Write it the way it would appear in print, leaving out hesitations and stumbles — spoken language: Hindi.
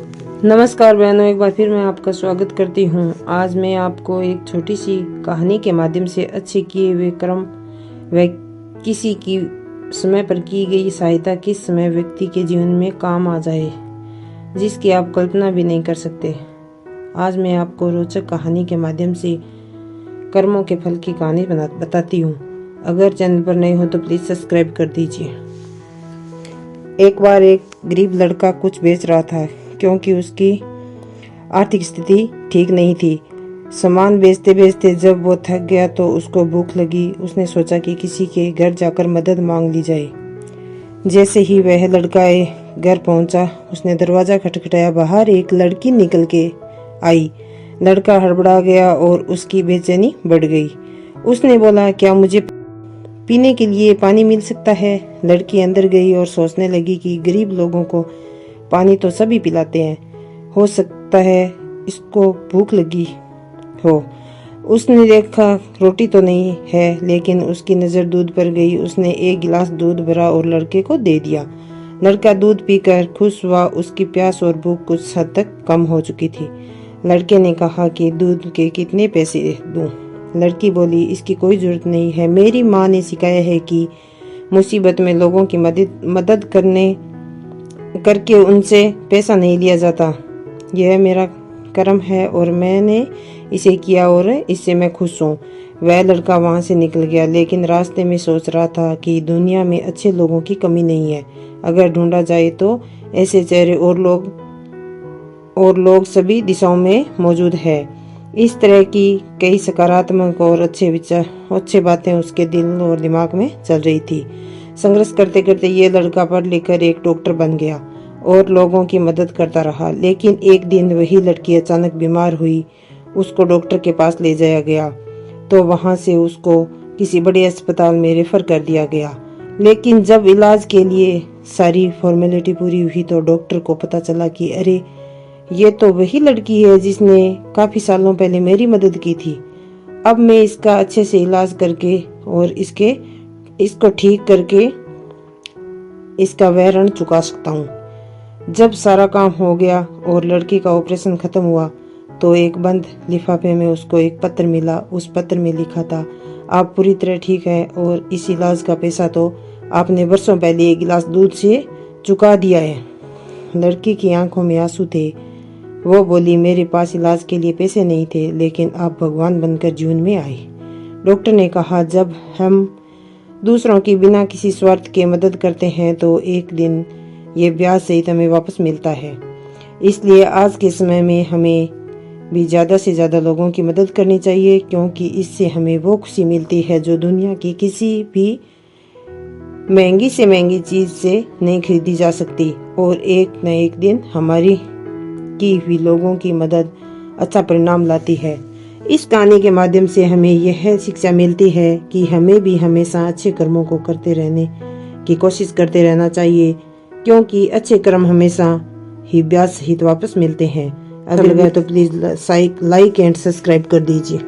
नमस्कार बहनों, एक बार फिर मैं आपका स्वागत करती हूँ। आज मैं आपको एक छोटी सी कहानी के माध्यम से अच्छे किए हुए कर्म व किसी की समय पर की गई सहायता किस समय व्यक्ति के जीवन में काम आ जाए, जिसकी आप कल्पना भी नहीं कर सकते। आज मैं आपको रोचक कहानी के माध्यम से कर्मों के फल की कहानी बताती हूँ। अगर चैनल पर नए हो तो प्लीज सब्सक्राइब कर दीजिए। एक बार एक गरीब लड़का कुछ बेच रहा था, क्योंकि उसकी आर्थिक स्थिति ठीक नहीं थी। सामान बेचते बेचते जब वो थक गया तो उसको भूख लगी। उसने सोचा कि किसी के घर जाकर मदद मांग ली जाए। जैसे ही वह लड़का घर पहुंचा, उसने दरवाजा खटखटाया। बाहर एक लड़की निकल के आई। लड़का हड़बड़ा गया और उसकी बेचैनी बढ़ गई। उसने बोला, क्या मुझे पीने के लिए पानी मिल सकता है? लड़की अंदर गई और सोचने लगी कि गरीब लोगों को पानी तो सभी पिलाते हैं, हो सकता है इसको भूख लगी हो। उसने देखा रोटी तो नहीं है, लेकिन उसकी नजर दूध पर गई। उसने एक गिलास दूध भरा और लड़के को दे दिया। लड़का दूध पीकर खुश हुआ। उसकी प्यास और भूख कुछ हद तक कम हो चुकी थी। लड़के ने कहा कि दूध के कितने पैसे दूं? लड़की बोली, इसकी कोई जरूरत नहीं है। मेरी माँ ने सिखाया है कि मुसीबत में लोगों की मदद करके उनसे पैसा नहीं लिया जाता। यह मेरा कर्म है और मैंने इसे किया और इससे मैं खुश हूँ। वह लड़का वहां से निकल गया, लेकिन रास्ते में सोच रहा था कि दुनिया में अच्छे लोगों की कमी नहीं है। अगर ढूंढा जाए तो ऐसे चेहरे और लोग सभी दिशाओं में मौजूद है। इस तरह की कई सकारात्मक और अच्छे बातें उसके दिल और दिमाग में चल रही थी। संघर्ष करते करते ये लड़का पढ़ लिख कर एक डॉक्टर बन गया और लोगों की मदद करता रहा। लेकिन एक दिन वही लड़की अचानक बीमार हुई। उसको डॉक्टर के पास ले जाया गया तो वहां से उसको किसी बड़े अस्पताल में रेफर कर दिया गया। लेकिन जब इलाज के लिए सारी फॉर्मेलिटी पूरी हुई तो डॉक्टर को पता चला कि अरे, ये तो वही लड़की है जिसने काफी सालों पहले मेरी मदद की थी। अब मैं इसका अच्छे से इलाज करके और इसको ठीक करके इसका वह ऋण चुका सकता हूँ। जब सारा काम हो गया और लड़की का ऑपरेशन खत्म हुआ तो एक बंद लिफाफे में उसको एक पत्र मिला। उस पत्र में लिखा था, आप पूरी तरह ठीक है और इस इलाज का पैसा तो आपने वर्षों पहले एक गिलास दूध से चुका दिया है। लड़की की आंखों में आंसू थे। वो बोली, मेरे पास इलाज के लिए पैसे नहीं थे, लेकिन आप भगवान बनकर जीवन में आए। डॉक्टर ने कहा, जब हम दूसरों की बिना किसी स्वार्थ के मदद करते हैं तो एक दिन ये ब्याज सहित हमें वापस मिलता है। इसलिए आज के समय में हमें भी ज्यादा से ज्यादा लोगों की मदद करनी चाहिए, क्योंकि इससे हमें वो खुशी मिलती है जो दुनिया की किसी भी महंगी से महंगी चीज से नहीं खरीदी जा सकती। और एक न एक दिन हमारी की हुई लोगों की मदद अच्छा परिणाम लाती है। इस कहानी के माध्यम से हमें यह शिक्षा मिलती है कि हमें भी हमेशा अच्छे कर्मों को करते रहने की कोशिश करते रहना चाहिए, क्योंकि अच्छे कर्म हमेशा ही ब्याज सहित वापस मिलते हैं। अगर लगा तो प्लीज लाइक एंड सब्सक्राइब कर दीजिए।